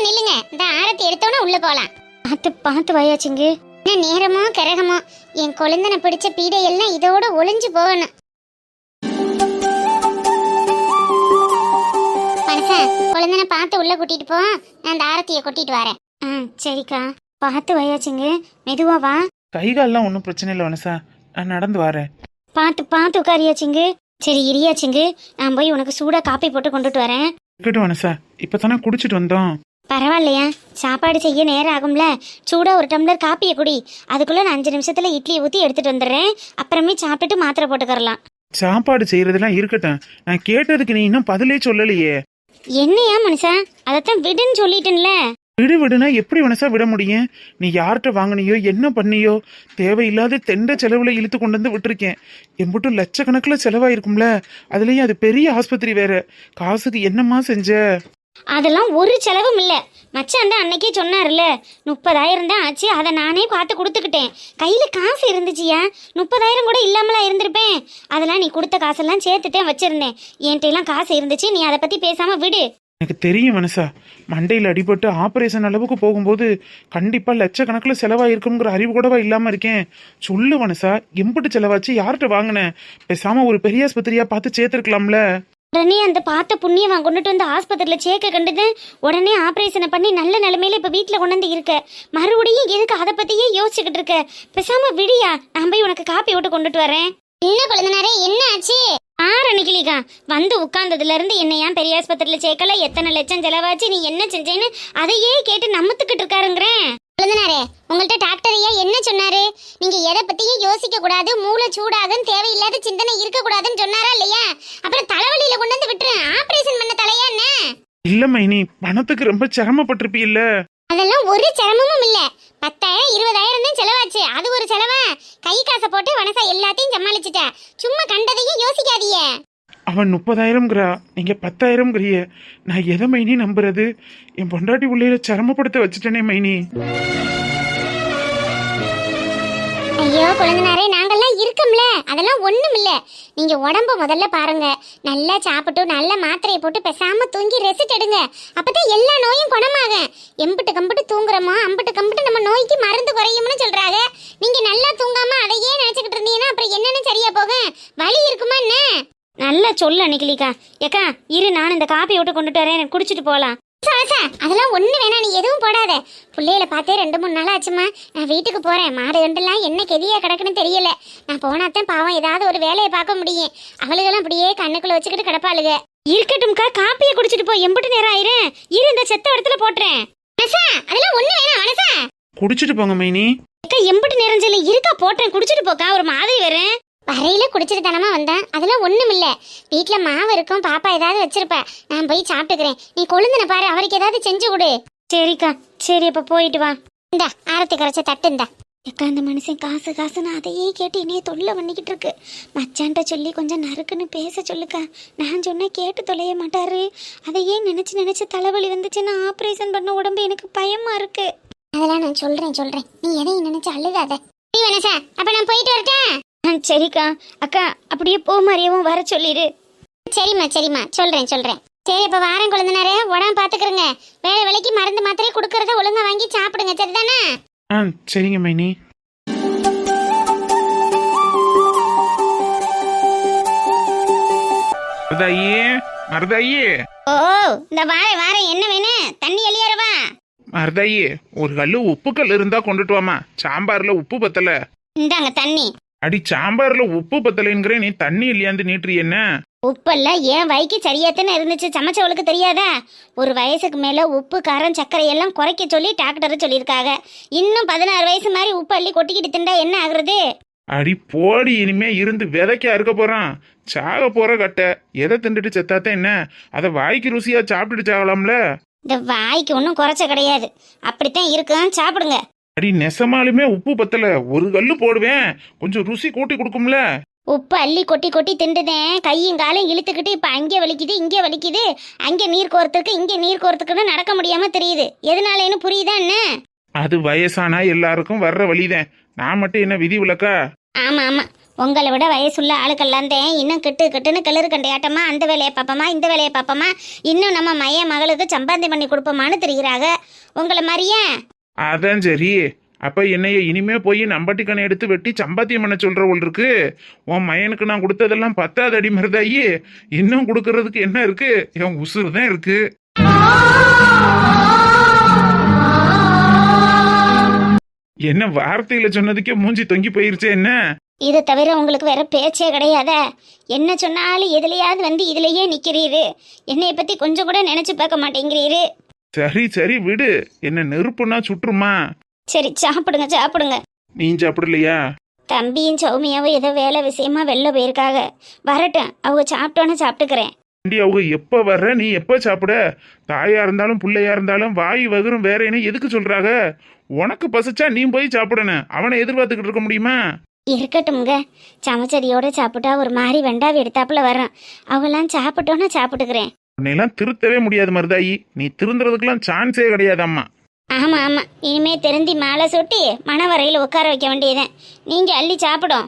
நில்லுங்க இந்த ஆரத்தி எடுத்தோன்னு உள்ள போலாம். பார்த்து வாயாச்சுங்க. என்ன நேரமோ கரகமோ என் குழந்தனை பிடிச்ச பீடை எல்லாம் இதோட ஒளிஞ்சு போகணும். மனசா குழந்தனை பார்த்து உள்ள கூட்டிட்டு போ, நான் அந்த ஆரத்தியை கொட்டிட்டு வரேன். சரிக்கா. பார்த்து வாயாச்சுங்க, மெதுவா வா. கைகாலெல்லாம் ஒன்றும் பிரச்சனை இல்லை மனசா, நான் நடந்து வரேன். பார்த்து உட்காரியாச்சுங்க. சரி இரியாச்சுங்க, நான் போய் உனக்கு சூடா காப்பி போட்டு கொண்டுட்டு வரேன். இருக்கட்டும் மனசா, இப்பதானே குடிச்சிட்டு வந்தோம். பரவாயில்லையா, சாப்பாடு செய்ய நேரம் ஆகும்ல, சூடா ஒரு டம்ளர் காப்பியை குடி. அதுக்குள்ள நான் 5 நிமிஷத்துல இட்லியை ஊத்தி எடுத்துட்டு வந்துடுறேன். அப்புறமே சாப்பிட்டுட்டு மாத்திரை போட்டுக்கறலாம். சாப்பாடு செய்யறதெல்லாம் இருக்கட்டும், நான் கேட்டதுக்கு நீ இன்னும் பதிலே சொல்லலையே. என்னையா மனுஷா, அதத்தான் விடுன்னு சொல்லிட்டேன்ல. விடுனா எப்படி மனசா விட முடியும்? நீ யார்கிட்ட வாங்கினியோ என்ன பண்ணியோ, தேவையில்லாத தெண்ட செலவுல இழுத்து கொண்டு வந்து விட்டுருக்கேன். எம்பட்டும் லட்சக்கணக்கில் செலவாயிருக்கும்ல, அதுலயும் அது பெரிய ஆஸ்பத்திரி வேற. காசுக்கு என்னம்மா செஞ்ச? அதெல்லாம் ஒரு செலவும் இல்ல. மச்சான் தான் அன்னைக்கே சொன்னார்ல, 30,000 தான் ஆச்சு. அதை நானே பார்த்து கொடுத்துக்கிட்டேன். கையில காசு இருந்துச்சியா, 30,000 கூட இல்லாமலா இருந்திருப்பேன். அதெல்லாம் நீ கொடுத்த காசெல்லாம் சேர்த்துட்டேன் வச்சிருந்தேன். என்கிட்ட எல்லாம் காசு இருந்துச்சு, நீ அதை பத்தி பேசாம விடு. எனக்கு தெரியும் மனசா, மண்டையில் அடிபட்டு ஆப்ரேஷன் அளவுக்கு போகும்போது கண்டிப்பா லட்சக்கணக்கில் செலவாயிருக்குங்கிற அறிவு கூடவா இல்லாம இருக்கேன். சொல்லு மனசா, எம்பிட்டு செலவாச்சு, யார்கிட்ட வாங்கினேன்? பேசாம ஒரு பெரிய ஆஸ்பத்திரியா பார்த்து சேர்த்துருக்கலாம்ல. உடனே அந்த பார்த்த புண்ணியவன் கொண்டுட்டு வந்து ஆஸ்பத்திரியில் சேர்க்க கண்டுது. உடனே ஆப்ரேஷனை பண்ணி நல்ல நிலைமையில இப்ப வீட்டுல கொண்டு வந்து இருக்க. மறுபடியும் எதுக்கு அதை பத்தியே யோசிச்சுக்கிட்டு இருக்க? பேசாம விடியா, நான் போய் உனக்கு காப்பி விட்டு கொண்டுட்டு வரேன். என்ன குழந்தைனாரே, என்ன ஆச்சு? அன்னைக்கிலிக்கா வந்து உட்கார்ந்ததுல இருந்து என்ன ஏன் பெரிய ஆஸ்பத்திரியில சேர்க்கல, எத்தனை லட்சம் செலவாச்சு, நீ என்ன செஞ்சேன்னு அதையே கேட்டு நம்மத்துக்கிட்டு இருக்காருங்கிறேன். குழந்தைனாரே, உங்கள்கிட்ட டாக்டர் ஐயா என்ன சொன்னாரு? நீங்க எதை பத்தியும் யோசிக்க கூடாது, மூளை சூடாகும், தேவையில்லாத சிந்தனை இருக்க கூடாதுன்னு சொன்னாரா இல்லையா? அப்புறம் தலைவலியில கொண்டு வந்து விட்டுரு. ஆபரேஷன் பண்ண தலையா என்ன? இல்ல மைனி, பணத்துக்கு ரொம்ப சிரமப்பட்டிருப்பீல்ல. அதெல்லாம் ஒரு சிரமமும் இல்ல. 10,000 20,000 தான் செலவாச்சு. அது ஒரு செலவா? கை காசை போட்டு வனசா எல்லாத்தையும் சமாளிச்சுட்ட. சும்மா கண்டதையும் யோசிக்காதீங்க. அவன் 30,000ங்கிறா, நீங்க 10,000ங்கிறிய. நான் எதை மைனி நம்புறது? என் பொண்டாட்டி உள்ளே சிரமப்படுத்த வச்சுட்டேனே மைனி. ஐயோ குழந்தைனாரே, நாங்கெல்லாம் இருக்கோம்ல, அதெல்லாம் ஒண்ணும் இல்ல. நீங்க உடம்ப முதல்ல பாருங்க. நல்லா சாப்பிட்டு நல்ல மாத்திரையை போட்டு பேசாம தூங்கி ரெஸ்ட் எடுங்க. அப்பதான் எல்லா நோயும் குணமாகும். எம்பிட்டு கம்பிட்டு தூங்குறோமோ அம்பிட்டு கம்பிட்டு நம்ம நோய்க்கு மருந்து குறையும்னு சொல்றாங்க. நீங்க நல்லா தூங்காம அதையே நினைச்சுக்கிட்டு இருந்தீங்கன்னா அப்புறம் என்னன்னு சரியா போகும்? வலி இருக்குமா என்ன? நல்லா சொல்லு அன்னைக்கிலிக்கா. ஏக்கா இரு, நான் இந்த காப்பி விட்டு கொண்டுட்டு வரேன், குடிச்சிட்டு போலாம். அதெல்லாம் ஒண்ணு வேணா, நீ எதுவும் போடாத. பிள்ளையில பார்த்தே 2-3 நாள் ஆச்சுமா. நான் வீட்டுக்கு போறேன். மாடு கண்டெல்லாம் என்ன கெதியா கிடக்குன்னு தெரியல. நான் போனாத்தான் பாவம் ஏதாவது ஒரு வேலையை பார்க்க முடியும். அவளுகெல்லாம் அப்படியே கண்ணுக்குள்ள வச்சுக்கிட்டு கிடப்பாளுக. இருக்கட்டும்க்கா, காப்பியை குடிச்சிட்டு போய் எம்பிட்டு நேரம் ஆயிரும். இரு, இந்த செத்த இடத்துல போட்டுறேன். அதெல்லாம் ஒண்ணு வேணாம் மனசா, குடிச்சிட்டு போங்க மைனி. அக்கா எம்பிட்டு நேரம் சொல்லி இருக்கா, போட்டேன், குடிச்சிட்டு போக்கா. ஒரு மாதிரி வரேன். வரையில குடிச்சிட்டு தானமா வந்தேன். அதெல்லாம் ஒண்ணும் இல்ல. வீட்டுல மாவு இருக்கும், பாப்பா ஏதாவது வச்சிருப்ப, நான் போய் சாப்பிட்டுக்கிறேன். நீ கொழுந்தன பாரு, அவருக்கு ஏதாவது செஞ்சு கொடு. சரிக்கா, சரி அப்ப போயிட்டு வா. இந்த ஆரத்தி கரைச்ச தட்டு இந்த. அக்கா அந்த மனுஷன் காசு காசுன்னு அதையே கேட்டு என்னைய தொல்லை பண்ணிக்கிட்டு இருக்கு. மச்சான்ட்ட சொல்லி கொஞ்சம் நறுக்குன்னு பேச சொல்லுக்கா. நான் சொன்னா கேட்டு தொலைய மாட்டாரு. அதையே நினைச்சு தலைவலி வந்துச்சுன்னா ஆப்ரேஷன் பண்ண உடம்பு எனக்கு பயமா இருக்கு. அதெல்லாம் நான் சொல்றேன். நீ எதையும் நினைச்சு அழுகாத. அப்ப நான் போயிட்டு வரட்டேன். சரிக்கா. அக்கா அப்படியே போ மாதிரியவும் வர சொல்லிடு. சரிம்மா சொல்றேன். சரி இப்ப வாரம் குழந்தைனாரே, உடம்பு பாத்துக்கிறங்க. வேலை வேலைக்கு மருந்து மாத்திரை கொடுக்கறத ஒழுங்கா வாங்கி சாப்பிடுங்க, சரிதானே? சரிங்க மைனி. மருதாயே. ஓ இந்த வாரேன். என்ன வேணும்? தண்ணி எலியறவா? மருதாயே, ஒரு கல்லு உப்பு கல் இருந்தா கொண்டுட்டு வாமா. சாம்பார்ல உப்பு பத்தல. இந்தாங்க தண்ணி. அடி, சாம்பார்ல உப்பு பத்தலைங்கிற, நீ தண்ணி இல்லையாந்து நீட்டுறீ என்ன? உப்பெல்லாம் ஏன் வைக்கு சரியாத்தானே இருந்துச்சு, சமைச்சவளுக்கு தெரியாதா? ஒரு வயசுக்கு மேல உப்பு காரம் சர்க்கரை எல்லாம் குறைக்க சொல்லி டாக்டர் சொல்லியிருக்காங்க. இன்னும் 16 வயசு மாதிரி உப்பு அள்ளி கொட்டிக்கிட்டு திண்டா என்ன ஆகுறது? அடி போடி, இனிமே இருந்து விதைக்கா இருக்க போறான். சாக போற கட்ட எதை திண்டுட்டு செத்தாத்தான் என்ன? அதை வாய்க்கு ருசியா சாப்பிட்டுட்டு சாகலாம்ல. இந்த வாய்க்கு ஒன்றும் குறைச்ச கிடையாது, அப்படித்தான் இருக்கும், சாப்பிடுங்க. அடி நெசமாலுமே உப்பு பத்தல, ஒரு கல்லு போடுவேன், கொஞ்சம் ருசி கூட்டி கொடுக்கும்ல. உப்பு அள்ளி கொட்டி கொட்டி திண்டுதேன், கையும் காலையும் இழுத்துக்கிட்டு இப்போ அங்கே வலிக்குது இங்கே வலிக்குது, அங்கே நீர் கோர்த்துக்கு இங்கே நீர் கோர்த்துக்குன்னு நடக்க முடியாம தெரியுது. எதனாலேன்னு புரியுதா என்ன? அது வயசானா எல்லாருக்கும் வர்ற வழிதான். நான் மட்டும் என்ன விதி விலக்கா? ஆமா ஆமா, உங்களை விட வயசுள்ள ஆளுக்கெல்லாம் தான் இன்னும் கிட்டுன்னு கிளறு கண்டையாட்டமா அந்த வேலையை பார்ப்போமா இந்த வேலையை பார்ப்போமா, இன்னும் நம்ம மகளுக்கு சம்பாத்தியம் பண்ணி கொடுப்போமான்னு தெரிகிறாங்க. உங்களை மாதிரியே. அதான் சரி. அப்ப என்னைய இனிமே போய் நம்பட்டி கணை எடுத்து வெட்டி சம்பாத்தியம் பண்ண சொல்றவள் இருக்கு. உன் மயனுக்கு நான் கொடுத்ததெல்லாம் 10வது அடி மருதாயி, இன்னும் கொடுக்கறதுக்கு என்ன இருக்கு? என் உசுறு தான் இருக்கு. என்ன வார்த்தையில சொன்னதுக்கே மூஞ்சி தொங்கி போயிருச்சே என்ன? இதை தவிர உங்களுக்கு வேற பேச்சே கிடையாத. என்ன சொன்னாலும் எதுலையாவது வந்து இதுலயே நிக்கிறீரு. என்னைய பத்தி கொஞ்சம் கூட நினைச்சு பார்க்க மாட்டேங்கிறீரு. சரி சரி விடு, என்ன நெருப்புனா சுற்றுமா? சரி சாப்பிடுங்க சாப்பிடுங்க. நீ சாப்பிடலையா? தம்பியும் சௌமியாவும் ஏதோ வேலை விஷயமா வெளில போயிருக்காங்க. வரட்டும், அவங்க சாப்பிட்டோன்னு சாப்பிட்டுக்கிறேன். அவங்க எப்ப வர்ற, நீ எப்ப சாப்பிட? தாயா இருந்தாலும் பிள்ளையா இருந்தாலும் வாய் வகுரும் வேற என்ன எதுக்கு சொல்றாங்க? உனக்கு பசிச்சா நீ போய் சாப்பிடணும், அவனை எதிர்பார்த்துக்கிட்டு இருக்க முடியுமா? இருக்கட்டும்ங்க, சமைச்சதியோட சாப்பிட்டா ஒரு மாதிரி வெண்டாவி எடுத்தாப்புல வர்றோம். அவங்களாம் சாப்பிட்டோன்னு சாப்பிட்டுக்கிறேன். உன்னையெல்லாம் திருத்தவே முடியாது மருதாயி, நீ திருந்துறதுக்கெல்லாம் சான்ஸே கிடையாதம்மா. ஆமா ஆமா, இனிமே திருந்தி மாலை சுட்டி மணவரையில் உட்கார வைக்க வேண்டியதேன். நீங்க அள்ளி சாப்பிடும்.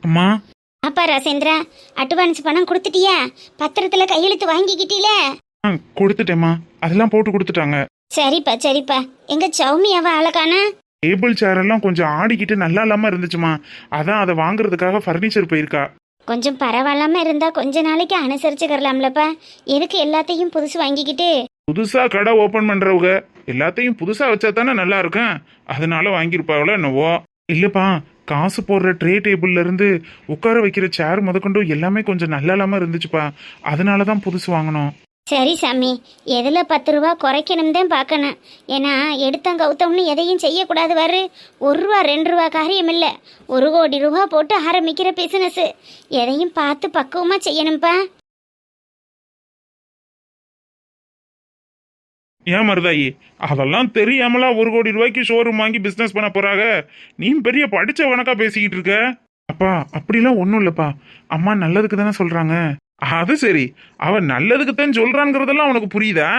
அம்மா. அப்பா ராசேந்திரா, அட்வான்ஸ் பணம் கொடுத்துட்டியா? பத்திரத்துல கையெழுத்து வாங்கிக்கிட்டீல? கொடுத்துட்டேம்மா, அதெல்லாம் போட்டு கொடுத்துட்டாங்க. சரிப்பா சரிப்பா. எங்க சௌமியாவ ஆளக்கானா? டேபிள் சேர் எல்லாம் கொஞ்சம் ஆடிக்கிட்டு நல்லா இல்லாம இருந்துச்சுமா, அதான் அதை வாங்குறதுக்காக ஃபர்னிச்சர் போயிருக்கா. கொஞ்சம் பரவாயில்லாம இருந்தா கொஞ்ச நாளைக்கு அனுசரிச்சுக்கலாம்லப்பா. எதுக்கு எல்லாத்தையும் புதுசு வாங்கிக்கிட்டு? புதுசா கடை ஓபன் பண்றவங்க எல்லாத்தையும் புதுசா வச்சா தானே நல்லா இருக்கும், அதனால வாங்கியிருப்பாங்களோ என்னவோ. இல்லப்பா, காசு போடுற ட்ரே டேபிள்ல இருந்து உட்கார வைக்கிற சேர் முதற்கொண்டு எல்லாமே கொஞ்சம் நல்லா இல்லாம இருந்துச்சுப்பா, அதனாலதான் புதுசு வாங்கணும். சரி சாமி, எதில் 10 ரூபா குறைக்கணும் தான் பார்க்கணும். ஏன்னா எடுத்தம் கவுத்தம்னு எதையும் செய்யக்கூடாது. வரு 1 ரூபா 2 ரூபா காரியம் இல்லை, 1 கோடி ரூபா போட்டு ஆரம்பிக்கிற பிசினஸ். எதையும் பார்த்து பக்குவமாக செய்யணும்ப்பா. ஏன் மருதாயி, அதெல்லாம் தெரியாமலா 1 கோடி ரூபாய்க்கு ஷோரூம் வாங்கி பிசினஸ் பண்ண போறாங்க? நீ பெரிய படிச்ச வணக்கா பேசிக்கிட்டு இருக்க. அப்பா அப்படிலாம் ஒன்றும் இல்லப்பா, அம்மா நல்லதுக்கு தானே சொல்றாங்க. அது சரி, அவன் நல்லதுக்கு தான் சொல்றாங்கிறதெல்லாம் உனக்கு புரியுதா?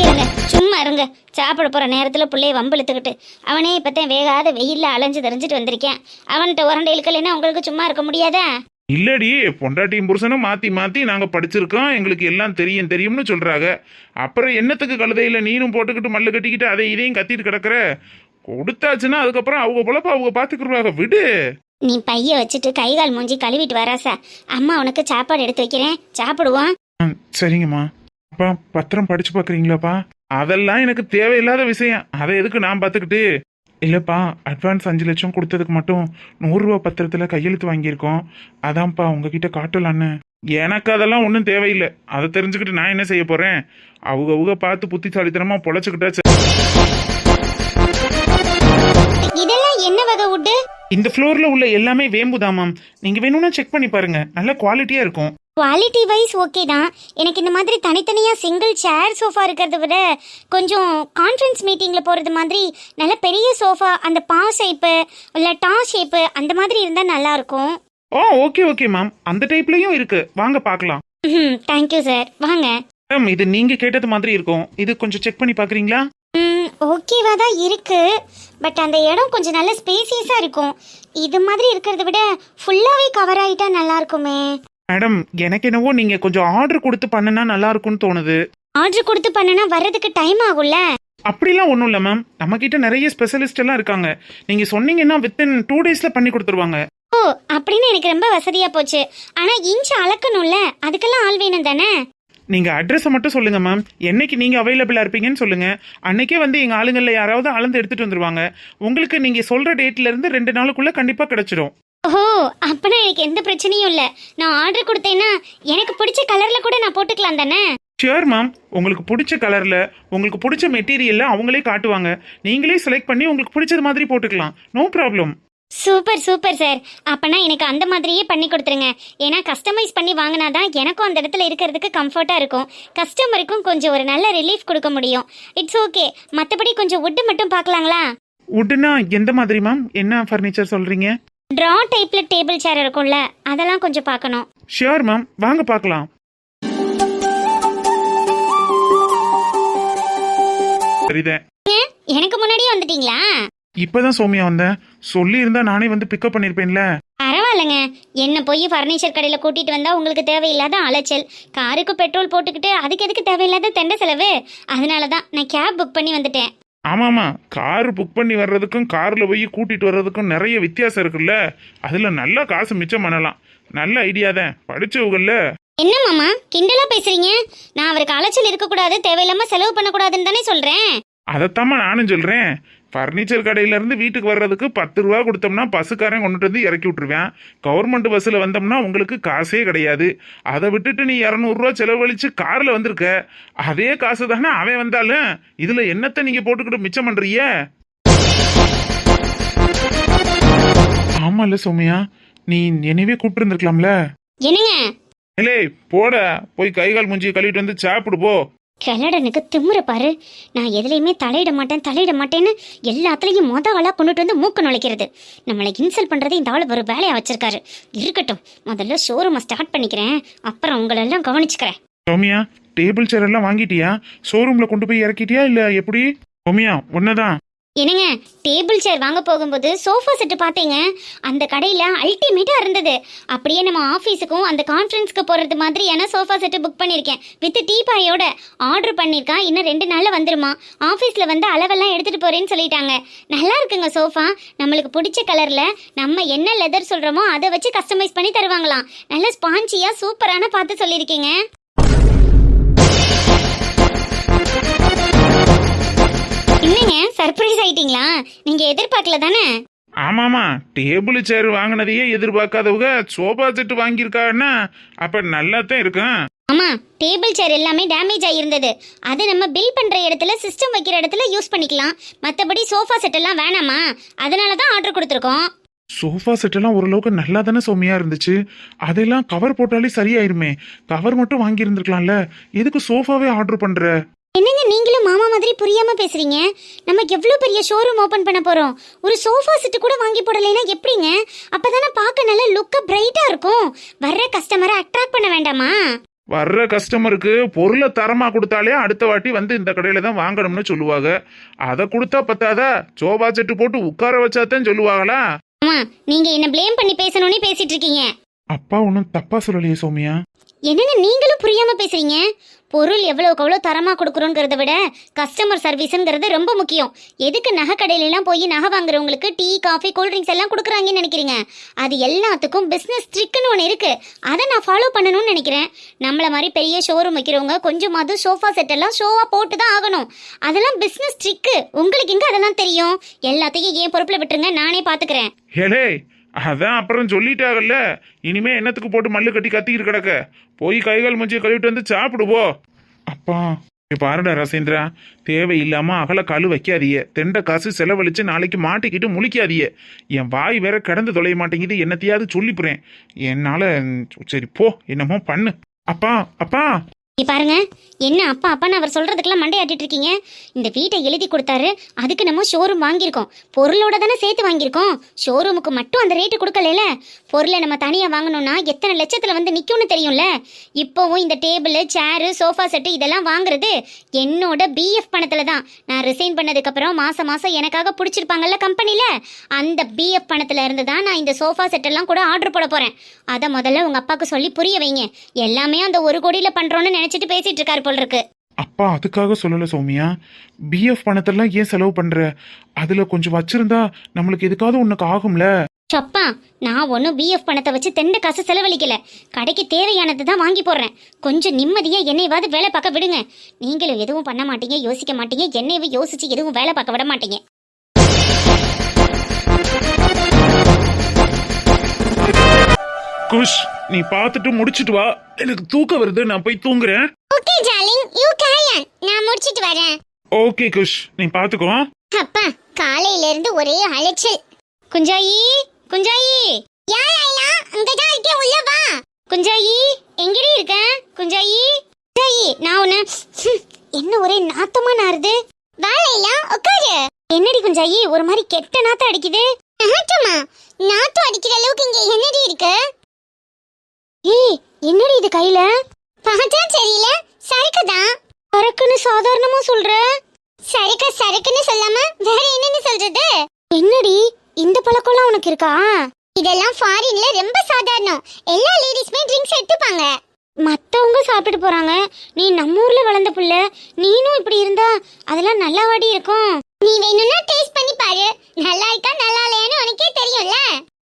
இருங்க, சும்மா இருங்க. சாப்பிட போற நேரத்துல பிள்ளைய வம்பிழுத்துக்கிட்டு அவனே இப்பதான் வேகாத வெயில்ல அலைஞ்சு தெரிஞ்சிட்டு வந்திருக்கேன். அவன்கிட்ட உரண்டை இழுக்கலைன்னா உங்களுக்கு சும்மா இருக்க முடியாதா? இல்லடி, பொண்டாட்டியும் புருஷனும் மாத்தி மாத்தி நாங்க படிச்சிருக்கோம், எங்களுக்கு எல்லாம் தெரியும்னு சொல்றாங்க. அப்புறம் என்னத்துக்கு கழுதையில நீனும் போட்டுக்கிட்டு மல்லு கட்டிக்கிட்டு அதை இதையும் கத்திட்டு கிடக்குற? கொடுத்தாச்சுன்னா அதுக்கப்புறம் அவங்க பொழப்ப அவங்க பாத்துக்கிடுவாங்க, விடு. நீ பைய வச்சுட்டு கை கால் மூஞ்சி கழுவிட்டு வராசா. அம்மா உனக்கு சாப்பாடு எடுத்து வைக்கிறேன், சாப்பிடுவான். சரிங்கம்மா. அப்பா பத்திரம் படிச்சு பாக்குறீங்களாப்பா? அதெல்லாம் எனக்கு தேவையில்லாத விஷயம், அதை எதுக்கு நான் பாத்துக்கிட்டு? இல்லப்பா, அட்வான்ஸ் 5 லட்சம் கொடுத்ததுக்கு மட்டும் 100 ரூபா பத்திரத்துல கையெழுத்து வாங்கியிருக்கோம், அதான்ப்பா உங்ககிட்ட காட்டலான்னு. எனக்கு அதெல்லாம் ஒன்றும் தேவையில்லை, அதை தெரிஞ்சுக்கிட்டு நான் என்ன செய்ய போறேன்? அவங்க பார்த்து புத்திசாலித்தனமா பொழைச்சுக்கிட்டா. இதெல்லாம் என்ன வகை உட்டு? இந்த ஃப்ளோர்ல உள்ள எல்லாமே வேம்புதாமாம், நீங்க வேணும்னா செக் பண்ணி பாருங்க, நல்ல குவாலிட்டியா இருக்கும். குவாலிட்டி வைஸ் ஓகே தான். எனக்கு இந்த மாதிரி தனித்தனியாக சிங்கிள் சேர் சோஃபா இருக்கிறத விட கொஞ்சம் கான்ஃபரன்ஸ் மீட்டிங்கில் போகிறது மாதிரி நல்ல பெரிய சோஃபா, அந்த பா ஷேப்பு இல்லை டா ஷேப்பு அந்த மாதிரி இருந்தால் நல்லாயிருக்கும். ஓ ஓகே ஓகே மேம், அந்த டைப்லயும் இருக்கு, வாங்க பார்க்கலாம். தேங்க்யூ சார், வாங்க. மேம் இது நீங்க கேட்டது மாதிரி இருக்கும், இது கொஞ்சம் செக் பண்ணி பார்க்குறீங்களா? ஓகேவா தான் இருக்கு, பட் அந்த இடம் கொஞ்சம் நல்ல ஸ்பேசியஸாக இருக்கும். இது மாதிரி இருக்கிறத விட ஃபுல்லாகவே கவர் ஆகிட்டா நல்லா இருக்குமே. மேடம் எனக்கு என்னவோ நீங்க கொஞ்சம் ஆர்டர் கொடுத்து பண்ணுனா நல்லா இருக்கும்னு தோணுது. ஆர்டர் கொடுத்து பண்ணுனா வர்றதுக்கு டைம் ஆகும்ல? அப்படிலாம் ஒன்றும் இல்லை மேம், நம்ம கிட்ட நிறைய ஸ்பெஷலிஸ்ட் எல்லாம் இருக்காங்க, நீங்க சொன்னீங்கன்னா வித்தின் 2 டேஸ்ல பண்ணி கொடுத்துருவாங்க. ஓ அப்படின்னு எனக்கு ரொம்ப வசதியா போச்சு. ஆனா இன்ச் அளக்கணும்ல, அதுக்கெல்லாம் ஆள் வேணும் தானே? நீங்க அட்ரஸை மட்டும் சொல்லுங்க மேம், என்னைக்கு நீங்க அவைலபிளா இருப்பீங்கன்னு சொல்லுங்க, அன்னைக்கே வந்து எங்க ஆளுங்கள்ல யாராவது அளந்து எடுத்துட்டு வந்துருவாங்க. உங்களுக்கு நீங்க சொல்ற டேட்ல இருந்து 2 நாளுக்குள்ள கண்டிப்பா கிடைச்சிடும். ஓ அப்பனா எனக்கு எந்த பிரச்சனையும் இல்ல. நான் ஆர்டர் கொடுத்தேன்னா எனக்கு பிடிச்ச கலர்ல கூட நான் போட்டுக்கலாம் தானே? ஷியோர் மேம், உங்களுக்கு பிடிச்ச கலர்ல உங்களுக்கு பிடிச்ச மெட்டீரியல்ல அவங்களே காட்டுவாங்க, நீங்களே செலக்ட் பண்ணி உங்களுக்கு பிடிச்சது மாதிரி போட்டுக்கலாம், no problem. Super super sir. அப்பனா எனக்கு அந்த மாதிரியே பண்ணி கொடுத்துருங்க. ஏன்னா கஸ்டமைஸ் பண்ணி வாங்கினாதான் எனக்கும் அந்த இடத்துல இருக்கிறதுக்கு கம்ஃபர்ட்டாக இருக்கும், கஸ்டமருக்கும் கொஞ்சம் ஒரு நல்ல ரிலீஃப் கொடுக்க முடியும். It's okay. மற்றபடி கொஞ்சம் வுட்டு மட்டும் பார்க்கலாங்களா? உட்டுனா எந்த மாதிரி மேம்? என்ன ஃபர்னிச்சர் சொல்றீங்க? ட்ரா டைப்ல டேபிள் சேர் இருக்கும்ல, அதெல்லாம் கொஞ்சம் பார்க்கணும். ஷியோர் மேம், வாங்க பார்க்கலாம். சரிதான். எனக்கு முன்னாடியே வந்துட்டீங்களா? இப்பதான் சௌமியா வந்தேன். சொல்லி இருந்தா நானே வந்து பிக்கப் பண்ணிருப்பேன்ல. பரவாயில்லைங்க, என்ன போய் ஃபர்னிச்சர் கடையில கூட்டிட்டு வந்தா உங்களுக்கு தேவையில்லாத அலைச்சல், காருக்கு பெட்ரோல் போட்டுக்கிட்டு அதுக்கு எதுக்கு தேவையில்லாத தெண்ட செலவு. அதனாலதான் நான் கேப் புக் பண்ணி வந்துட்டேன். ஆமாமா, கார் புக் பண்ணி வர்றதுக்கும் கார்ல போய் கூட்டிட்டு வர்றதுக்கும் நிறைய வித்தியாசம் இருக்குல்ல. அதுல நல்லா காசு மிச்சம் பண்ணலாம். நல்ல ஐடியா தான், படிச்சவங்கல்ல. என்ன மாமா கிண்டலா பேசுறீங்க? நான் அவருக்கு அலைச்சல் இருக்கக்கூடாது, தேவையில்லாம செலவு பண்ணக்கூடாதுன்னு தானே சொல்றேன். அதைத்தாம்மா நானும் சொல்றேன். ஃபர்னிச்சர் கடையில இருந்து வீட்டுக்கு வர்றதுக்கு 10 ரூபா கொடுத்தோம்னா பஸ்ஸுக்காரன் கொண்டுட்டு வந்து இறக்கி விட்டுருவேன். கவர்மெண்ட் பஸ்ஸில் வந்தோம்னா உங்களுக்கு காசே கிடையாது. அதை விட்டுட்டு நீ 200 ரூபா செலவழிச்சு கார்ல வந்திருக்க. அதே காசு தானே அவன் வந்தாலும். இதுல என்னத்தை நீங்க போட்டுக்கிட்டு மிச்சம் பண்றீங்க? ஆமால சௌமியா, நீ என்னவே கூப்பிட்டு இருந்திருக்கலாம்ல. என்னங்க? இல்லே போட, போய் கை கால் மூஞ்சி கழுவிட்டு வந்து சாப்பிடு போ. கிழடனுக்கு திமுற பாரு. நான் எதுலையுமே தலையிட மாட்டேன்னு எல்லாத்துலயும் ஆளா கொண்டுட்டு வந்து மூக்க நுழைக்கிறது. நம்மளை இன்சல்ட் பண்றது இந்த ஆள் ஒரு வேலையா வச்சிருக்காரு. இருக்கட்டும், முதல்ல ஷோரூமை ஸ்டார்ட் பண்ணிக்கிறேன், அப்புறம் உங்களெல்லாம் கவனிச்சுக்கிறேன். சௌமியா, டேபிள் சேர் எல்லாம் வாங்கிட்டியா? ஷோரூம்ல கொண்டு போய் இறக்கிட்டியா இல்ல எப்படி? சௌமியா ஒன்னதான். என்னங்க, டேபிள் சேர் வாங்க போகும்போது சோஃபா செட்டு பார்த்தேங்க. அந்த கடையில் அல்டிமேட்டாக இருந்தது. அப்படியே நம்ம ஆஃபீஸுக்கும் அந்த கான்ஃபரன்ஸ்க்கு போகிறது மாதிரியான சோஃபா செட்டு புக் பண்ணியிருக்கேன். வித் டீபாயோட ஆர்டர் பண்ணியிருக்கான். இன்னும் 2 நாளில் வந்துருமா. ஆஃபீஸில் வந்து அளவெல்லாம் எடுத்துகிட்டு போகிறேன்னு சொல்லிட்டாங்க. நல்லா இருக்குங்க சோஃபா. நம்மளுக்கு பிடிச்ச கலரில் நம்ம என்ன லெதர் சொல்கிறோமோ அதை வச்சு கஸ்டமைஸ் பண்ணி தருவாங்களாம். நல்ல ஸ்பான்ச்சியாக சூப்பரான பார்த்து சொல்லியிருக்கீங்க. என்னங்க சர்ப்ரைஸ் ஆயிட்டீங்களா? நீங்க எதிர்பார்க்கல தானே? ஆமாமா, டேபிள் சேர் வாங்கினதையே எதிர்பார்க்காதவங்க சோபா செட்டு வாங்கியிருக்காங்கன்னா அப்ப நல்லா தான் இருக்கும். ஆமா, டேபிள் சேர் எல்லாமே டேமேஜ் ஆகியிருந்தது. அது நம்ம பில் பண்ற இடத்துல சிஸ்டம் வைக்கிற இடத்துல யூஸ் பண்ணிக்கலாம். மற்றபடி சோஃபா செட் எல்லாம் வேணாமா, அதனால தான் ஆர்டர் கொடுத்துருக்கோம். சோஃபா செட் எல்லாம் ஓரளவுக்கு நல்லா தானே சௌமியா இருந்துச்சு. அதெல்லாம் கவர் போட்டாலே சரியாயிருமே. கவர் மட்டும் வாங்கி இருந்திருக்கலாம்ல. எதுக்கு சோஃபாவே ஆர்டர் பண்ற? என்னங்க நீங்களும் மாமா மாதிரி புரியாம பேசுறீங்க? நமக்கு எவ்வளவு பெரிய ஷோரூம் ஓபன் பண்ண போறோம். ஒரு சோஃபா செட்டு கூட வாங்கி போடலைன்னா எப்படிங்க? அப்பதானே பார்க்க நல்ல லுக்கா பிரைட்டா இருக்கும். வர்ற கஸ்டமரை அட்ராக்ட் பண்ண வேண்டாமா? வர்ற கஸ்டமருக்கு பொருளை தரமா கொடுத்தாலே அடுத்த வாட்டி வந்து இந்த கடையில தான் வாங்கணும்னு சொல்லுவாங்க. அதை கொடுத்தா பத்தாதா, சோபா செட்டு போட்டு உட்கார வச்சாதான் சொல்லுவாங்களா? ஆமா, நீங்க என்ன ப்ளேம் பண்ணி பேசணும்னு பேசிட்டு இருக்கீங்க. அப்பா ஒன்றும் தப்பா சொல்லலையே சௌமியா. என்னங்க நீங்களும் புரியாம பேசுறீங்க? பொருள் எவ்வளோக்கு எவ்வளோ தரமாக கொடுக்குறோங்கிறத விட கஸ்டமர் சர்வீஸுங்கிறது ரொம்ப முக்கியம். எதுக்கு நகை கடையிலலாம் போய் நகை வாங்குறவங்களுக்கு டீ காஃபி கூல்ட்ரிங்க்ஸ் எல்லாம் கொடுக்குறாங்கன்னு நினைக்கிறீங்க? அது எல்லாத்துக்கும் பிஸ்னஸ் ட்ரிக்குன்னு ஒன்று இருக்குது. அதை நான் ஃபாலோ பண்ணணும்னு நினைக்கிறேன். நம்மளை மாதிரி பெரிய ஷோரூம் வைக்கிறவங்க கொஞ்சமாவது சோஃபா செட் எல்லாம் ஷோவாக போட்டு தான் ஆகணும். அதெல்லாம் பிஸ்னஸ் ட்ரிக்கு. உங்களுக்கு எங்கே அதெல்லாம் தெரியும்? எல்லாத்தையும் ஏன் பொறுப்பில் விட்டுருங்க, நானே பார்த்துக்கிறேன். ஹேலே, அதான் அப்புறம் சொல்லிட்டாங்கல்ல. இனிமே என்னத்துக்கு போட்டு மல்லு கட்டி கத்திக்கிட்டு கிடக்க? போய் கைகால் மூஞ்சியை கழுவிட்டு வந்து சாப்பிடுவோ. அப்பா பாருடா ரசேந்திரா, தேவையில்லாம அகல காலு வைக்காதீய. தெண்ட காசு செலவழிச்சு நாளைக்கு மாட்டிக்கிட்டு முழிக்காதீய. என் வாய் வேற கடந்து தொலைய மாட்டேங்குது. என்னத்தையாவது சொல்லிப்புறேன் என்னால. சரி போ, என்னமோ பண்ணு. அப்பா அப்பா பாருங்க, என்ன அப்பா அப்பான்னு அவர் சொல்றதுக்கெல்லாம் மண்டையாட்டிட்டு இருக்கீங்க. இந்த வீட்டை எழுதி கொடுத்தாரு, அதுக்கு நம்ம ஷோரூம் வாங்கியிருக்கோம். பொருளோட தானே சேர்த்து வாங்கியிருக்கோம். ஷோரூமுக்கு மட்டும் அந்த ரேட்டு கொடுக்கல. பொருளை நம்ம தனியா வாங்கணும்னா எத்தனை லட்சத்துல வந்து நிக்கும்னு தெரியும்ல. இப்போவும் இந்த டேபிள் சேரு சோஃபா செட்டு இதெல்லாம் வாங்குறது என்னோட பிஎஃப் பணத்துல தான். நான் ரிசைன் பண்ணதுக்கு அப்புறம் மாசம் மாசம் எனக்காக பிடிச்சிருப்பாங்கல்ல கம்பெனில, அந்த பிஎஃப் பணத்துல இருந்து தான் நான் இந்த சோஃபா செட் எல்லாம் கூட ஆர்டர் போட போறேன். அதை முதல்ல உங்க அப்பாவுக்கு சொல்லி புரிய வைங்க. எல்லாமே அந்த 1 கோடியில பண்றோம்னு நினைச்சிட்டு பேசிட்டு இருக்காரு போல இருக்கு. அப்பா அதுக்காக சொல்லல சௌமியா. பிஎஃப் பணத்தெல்லாம் ஏன் செலவு பண்ற? அதுல கொஞ்சம் வச்சிருந்தா நம்மளுக்கு எதுக்காவது ஒண்ணுக்கு ஆகும்ல. சப்பா, நான் ஒன்னும் பிஎஃப் பணத்தை வச்சு தெண்ட காசு செலவழிக்கல. கடைக்கு தேவையானது தான் வாங்கி போடுறேன். கொஞ்சம் நிம்மதியா என்னைவாது வேலை பார்க்க விடுங்க. நீங்களும் எதுவும் பண்ண மாட்டீங்க, யோசிக்க மாட்டீங்க. என்னையவே யோசிச்சு எதுவும் வேலை பார்க்க விட மாட்டீங்க. குஷ், நீ பார்த்துட்டு முடிச்சிட்டு வா. எனக்கு தூக்கம் வருது, நான் போய் தூங்குறேன். Okay darling, you carry on. நான் முடிச்சிட்டு வரேன். ஓகே குஷ், நீ பாத்துக்கோ. அப்பா, காலையில இருந்து ஒரே அலைச்சல். குஞ்சாயி, குஞ்சாயி. யார் ஐலா? அங்க தான் இருக்கே, உள்ள வா. குஞ்சாயி, எங்கடி இருக்க? குஞ்சாயி, குஞ்சாயி, நான் உன்னை என்ன ஒரே நாத்தமா நாறுது. வாழையா உட்காரு. என்னடி குஞ்சாயி ஒரு மாதிரி கெட்ட நாத்தம் அடிக்குது? நாத்தமா? நாத்தம் அடிக்கிற அளவுக்கு இங்க என்னடி இருக்கு? ஏய் என்னடி இது கையில? பார்த்தா தெரியல, சரக்குதான். சரக்குன்னு சாதாரணமா சொல்ற? சரக்குன்னு சொல்லாம வேற என்னன்னு சொல்றது? என்னடி இந்த பழக்கம்லாம் உனக்கு இருக்கா? இதெல்லாம் ஃபாரின்ல ரொம்ப சாதாரணம். எல்லா லேடிஸ்மே ட்ரிங்க்ஸ் எடுத்துப்பாங்க. மத்தவங்க சாப்பிட்டு போறாங்க, நீ நம்ம ஊர்ல வளர்ந்த புள்ள, நீனும் இப்படி இருந்தா அதெல்லாம் நல்லாவாடி இருக்கும். நீ வேணும்னா டேஸ்ட் பண்ணி பாரு, நல்லா இருக்கா நல்லா இல்லையான்னு உனக்கே தெரியும்ல.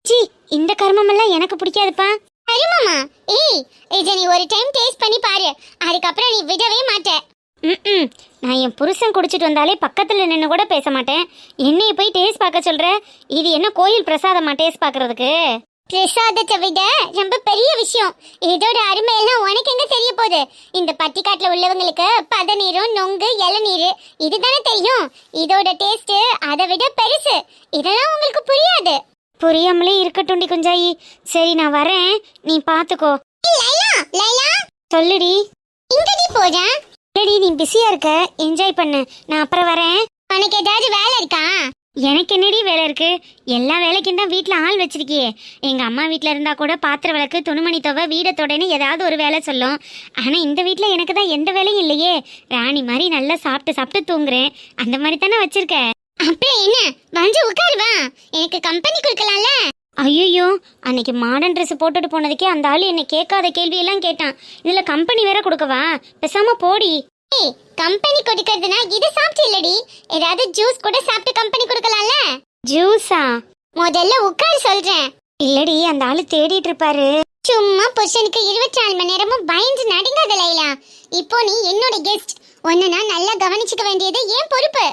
சி இந்த கர்மம் எல்லாம் எனக்கு பிடிக்காதுப்பா. கருமமா? ஏய் இத நீ ஒரு டைம் டேஸ்ட் பண்ணி பாரு, அதுக்கப்புறம் நீ விடவே மாட்ட. நான் என் புருஷன் குடிச்சிட்டு வந்தாலே பக்கத்துல நின்று கூட பேச மாட்டேன். என்னைய போய் டேஸ்ட் பார்க்க சொல்ற? இது என்ன கோயில் பிரசாதமா டேஸ்ட் பார்க்கறதுக்கு? பிரசாதத்தை விட ரொம்ப பெரிய விஷயம். இதோட அருமை எல்லாம் உனக்கு எங்க தெரிய போகுது? இந்த பட்டிக்காட்டுல உள்ளவங்களுக்கு பதநீரும் நொங்கு இளநீர் இதுதானே தெரியும். இதோட டேஸ்ட் அதை விட பெருசு. இதெல்லாம் உங்களுக்கு புரியாது. புரியாமலே இருக்கட்டும்டி குஞ்சாயி. சரி நான் வரேன், நீ பாத்துக்கோ. சொல்லுடி. இங்கடி போற? இல்லடி நீ பிஸியா இருக்க, என்ஜாய் பண்ணு, நான் அப்புறம் வரேன். உனக்கு ஏதாவது வேலை இருக்கா? எனக்கு என்னடி வேலை இருக்கு? எல்லா வேலைக்கும் தான் வீட்டில் ஆள் வச்சிருக்கியே. எங்கள் அம்மா வீட்டில் இருந்தால் கூட பாத்திர விளக்கு துணிமணி துவை வீடை தொடன்னு ஏதாவது ஒரு வேலை சொல்லும். ஆனால் இந்த வீட்டில் எனக்கு தான் எந்த வேலையும் இல்லையே. ராணி மாதிரி நல்லா சாப்பிட்டு சாப்பிட்டு தூங்குறேன். அந்த மாதிரி தானே வச்சிருக்க. அப்புறம் என்ன, வந்து உட்காருவா, எனக்கு கம்பெனி கொடுக்கலாம்ல. ஐயோ அன்னைக்கு மாடர்ன் ட்ரெஸ் போட்டுட்டு போனதுக்கே அந்த ஆளு என்னை கேட்காத கேள்வியெல்லாம் கேட்டான். இதில் கம்பெனி வேற கொடுக்கவா? பேசாம போடி. கம்பெனி கொடுக்கறதுனா இது சாப்பிட்டு இல்லடி, ஏதாவது ஜூஸ் கூட சாப்பிட்டு கம்பெனி கொடுக்கலாம்ல. ஜூஸா? முதல்ல உட்கார் சொல்றேன். இல்லடி அந்த ஆளு தேடிட்டு இருப்பாரு. சும்மா புருஷனுக்கு 24 மணி நேரமும் பயந்து நடுங்காத லைலா. இப்போ நீ என்னோட கெஸ்ட், உன்னை நான் நல்லா கவனிச்சுக்க வேண்டியது ஏன் பொறுப்பு.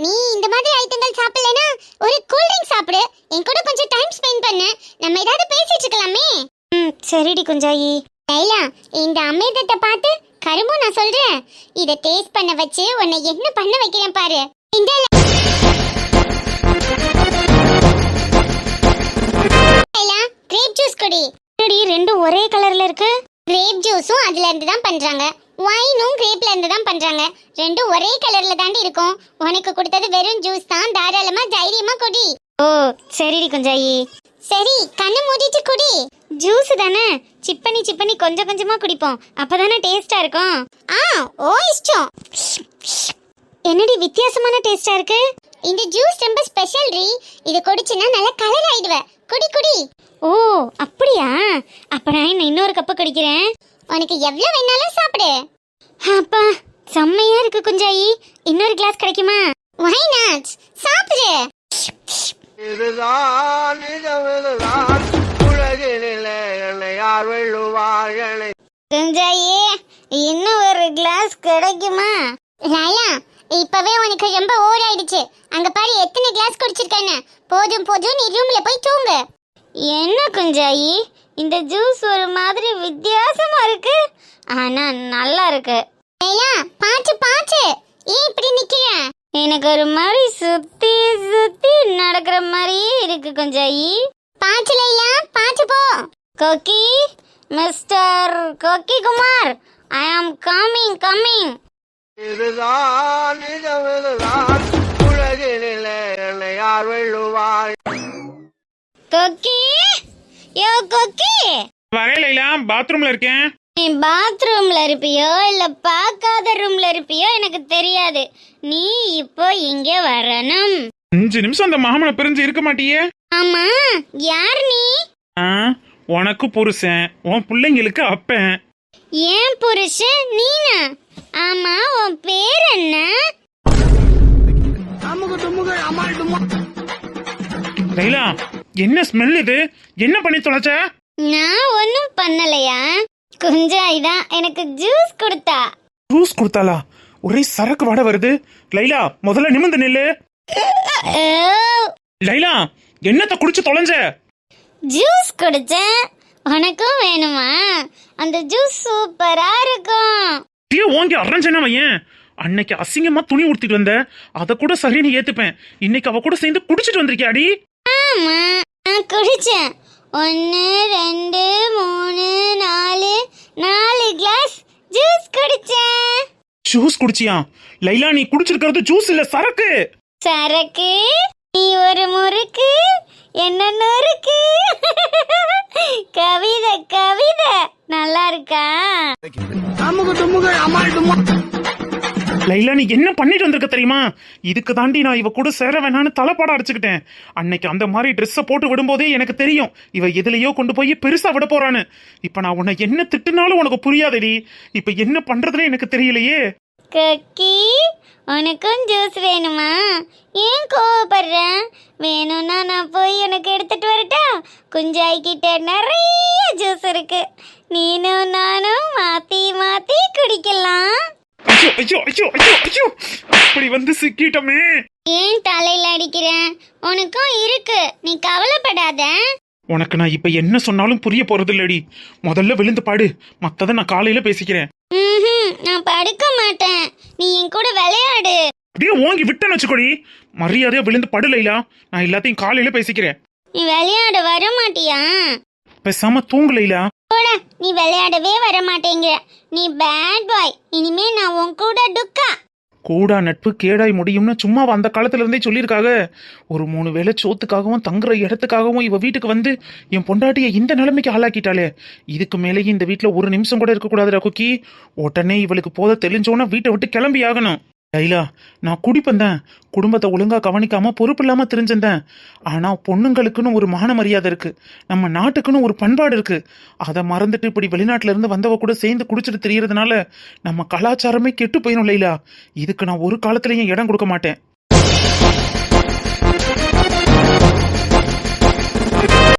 நீ இந்த மாதிரி ஐட்டங்கள் சாப்பிடலனா ஒரு கூல் ட்ரிங்க் சாப்பிடு, என் கூட கொஞ்சம் டைம் ஸ்பெண்ட் பண்ணு, நம்ம ஏதாவது பேசிட்டு இருக்கலாமே. சரிடி குஞ்சாயி. லைலா இந்த அமிர்தத்தை பார்த்து கரும்பு நான் சொல்றேன், இத டேஸ்ட் பண்ண வச்சு உன்னை என்ன பண்ண வைக்கிறேன் பாரு. இந்த கிரேப் ஜூஸ் குடி. ரெண்டும் ஒரே கலர்ல இருக்கு. கிரேப் ஜூஸும் அதுல இருந்து தான் பண்றாங்க, வைனும் கிரேப்ல இருந்து தான் பண்றாங்க. ரெண்டும் ஒரே கலர்ல தாண்டி இருக்கும். உனக்கு கொடுத்தது வெறும் ஜூஸ் தான், தாராளமா தைரியமா குடி. ஓ சரிடி குஞ்சாயி. சரி கண்ணு மூடிட்டு குடி. ஜூஸ் தானே, சிப்பனி கொஞ்சம் கொஞ்சமா குடிப்போம், அப்பதானே டேஸ்டா இருக்கும். ஓ இஷ்டம். என்னடி வித்தியாசமான டேஸ்டா இருக்கு? இந்த ஜூஸ் ரொம்ப ஸ்பெஷல் ரீ, இது குடிச்சினா நல்லா கலர் ஆயிடுவ. குடி குடி. ஓ அப்படியா? அப்ப நான் இன்னொரு கப்பு குடிக்கிறேன். உனக்கு எவ்வளவு வேணாலும் சாப்பிடு. அப்பா செம்மையா இருக்கு குஞ்சாயி, இன்னொரு கிளாஸ் கிடைக்குமா? why not? சாப்பிடு. இதுதான் நிஜமிதுதான் உலகினிலே என்னை யார் வெல்லுவார்களே. குஞ்சாயி இன்னும் ஒரு கிளாஸ் கிடைக்குமா? லைலா இப்பவே உனக்கு ரொம்ப ஓவர் ஆயிடுச்சு. அங்க பாரு எத்தனை கிளாஸ் குடிச்சிருக்கேன்னு. போதும் போதும், நீ ரூம்ல போய் தூங்கு. என்ன குஞ்சாயி இந்த ஜூஸ் ஒரு மாதிரி வித்தியாசமா இருக்கு, ஆனா நல்லா இருக்கு. லைலா பாத்து பாத்து, ஏன் இப்படி நிக்கிற? எனக்கு ஒரு மாதிரி சுத்தி சுத்தி நடக்கிற மாதிரியே இருக்கு குஞ்சாயி. பாத்து லைலா பாத்து போ. கோக்கி, மிஸ்டர் கோக்கி குமார், ஐ ஆம் கம்மிங். இதுதான் நிஜமிதுதான் உலகினிலே என்னை யார் வெல்லுவார். கோக்கி, யோ கோக்கி. வரேன் லைலா, பாத்ரூம்ல இருக்கேன். நீ பாத்ரூம்ல இருப்பியோ இல்ல பார்க்காத ரூம்ல இருப்பியோ எனக்கு தெரியாது. நீ இப்போ இங்க வரணும். 5 நிமிஷம் அந்த மாமனை பிரிஞ்சு இருக்க மாட்டியே. ஆமா யார் நீ? உனக்கு புருஷன், உன் பிள்ளைங்களுக்கு அப்பன். ஏன் புருஷன் நீனா? ஆமா உன் பேர் என்ன? லைலா என்ன ஸ்மெல் இது? என்ன பண்ணி தொலைச்ச? நான் ஒன்னும் பண்ணலையா, குஞ்சாய் தான் எனக்கு ஜூஸ் கொடுத்தா. ஜூஸ் கொடுத்தாளா? ஒரே சரக்கு வாட வருது. லைலா முதல்ல நிமிர்ந்து நில்லு. லைலா என்னத்த குடிச்சு தொலைஞ்ச? ஜூஸ் குடிச்சேன். உனக்கும் வேணுமா? அந்த ஜூஸ் சூப்பரா இருக்கும். ஓங்கி அரஞ்சனா வையன். அன்னைக்கு அசிங்கமா துணி உடுத்திட்டு வந்த, அத கூட சரின்னு ஏத்துப்பேன். இன்னைக்கு அவ கூட சேர்ந்து குடிச்சிட்டு வந்திருக்கியாடி? ஆமா நான் குடிச்சேன். 1 2 3 4 கிளாஸ் ஜூஸ் குடிச்சேன். ஜூஸ் குடிச்சியா? லைலா, நீ குடிச்சிருக்கிறது ஜூஸ் இல்ல, சரக்கு. சரக்கு நீ ஒரு முறுக்கு என்ன நொறுக்கு. கவிதை கவிதை நல்லா இருக்கா? லைலா, நீ என்ன பண்ணிட்டு வந்திருக்க தெரியுமா? இதுக்கு தாண்டி நான் இவ கூட சேர வேணான்னு தலைப்பாட அடிச்சுக்கிட்டேன். அன்னைக்கு அந்த மாதிரி ட்ரெஸ்ஸை போட்டு விடும்போதே எனக்கு தெரியும் இவ எதுலயோ கொண்டு போய் பெருசா விட போறான்னு. இப்ப நான் உன்னை என்ன திட்டுனாலும் உனக்கு புரியாதடி. இப்ப என்ன பண்றதுன்னு எனக்கு தெரியலையே. கக்கி உனக்கும் ஜூஸ் வேணுமா? ஏன் கோவப்படுற? வேணும்னா நான் போய் உனக்கு எடுத்துட்டு வரட்டா? குஞ்சாய்கிட்ட நிறைய ஜூஸ் இருக்கு, நீனும் நானும் மாத்தி மாத்தி குடிக்கலாம். ஐயோ ஐயோ ஐயோ ஐயோ ஐயோ, இப்படி வந்து சிக்கிட்டோமே. ஏன் தலையில அடிக்கிறேன்? உனக்கும் இருக்கு, நீ கவலைப்படாத. உனக்கு நான் இப்ப என்ன சொன்னாலும் புரிய போறது இல்லடி. முதல்ல விழுந்து பாடு, மத்தத நான் காலையில பேசிக்கிறேன். நான் படுக்க மாட்டேன், நீ என் கூட விளையாடு. அப்படியே ஓங்கி விட்டேன்னு வச்சுக்கோடி. மரியாதையா விழுந்து படு லைலா, நான் எல்லாத்தையும் காலையில பேசிக்கிறேன். நீ விளையாட வர மாட்டியா? பேசாம தூங்கு லைலா. போடா, நீ விளையாடவே வர மாட்டேங்கிற. நீ பேட் பாய். இனிமே நான் உன் கூட டுக்கா. கூடா நட்பு கேடாய் முடியும்னு சும்மா அந்த காலத்துல இருந்தே சொல்லியிருக்காங்க. ஒரு 3 வேளை சோத்துக்காகவும் தங்குற இடத்துக்காகவும் இவ வீட்டுக்கு வந்து என் பொண்டாட்டியை இந்த நிலைமைக்கு ஆளாக்கிட்டாளே. இதுக்கு மேலேயும் இந்த வீட்டுல ஒரு நிமிஷம் கூட இருக்கக்கூடாதுடா குக்கி. உடனே இவளுக்கு போத தெளிஞ்சோன்னா வீட்டை விட்டு கிளம்பி ஆகணும். லைலா, நான் குடிப்பேன், குடும்பத்தை ஒழுங்கா கவனிக்காம பொறுப்பு இல்லாம தெரிஞ்சிருந்தேன். ஆனா பொண்ணுங்களுக்குன்னு ஒரு மான மரியாதை இருக்கு, நம்ம நாட்டுக்குன்னு ஒரு பண்பாடு இருக்கு. அதை மறந்துட்டு இப்படி வெளிநாட்டுல இருந்து வந்தவ கூட சேர்ந்து குடிச்சிட்டு தெரியறதுனால நம்ம கலாச்சாரமே கெட்டு போயிடும் லைலா. இதுக்கு நான் ஒரு காலத்திலயும் இடம் கொடுக்க மாட்டேன்.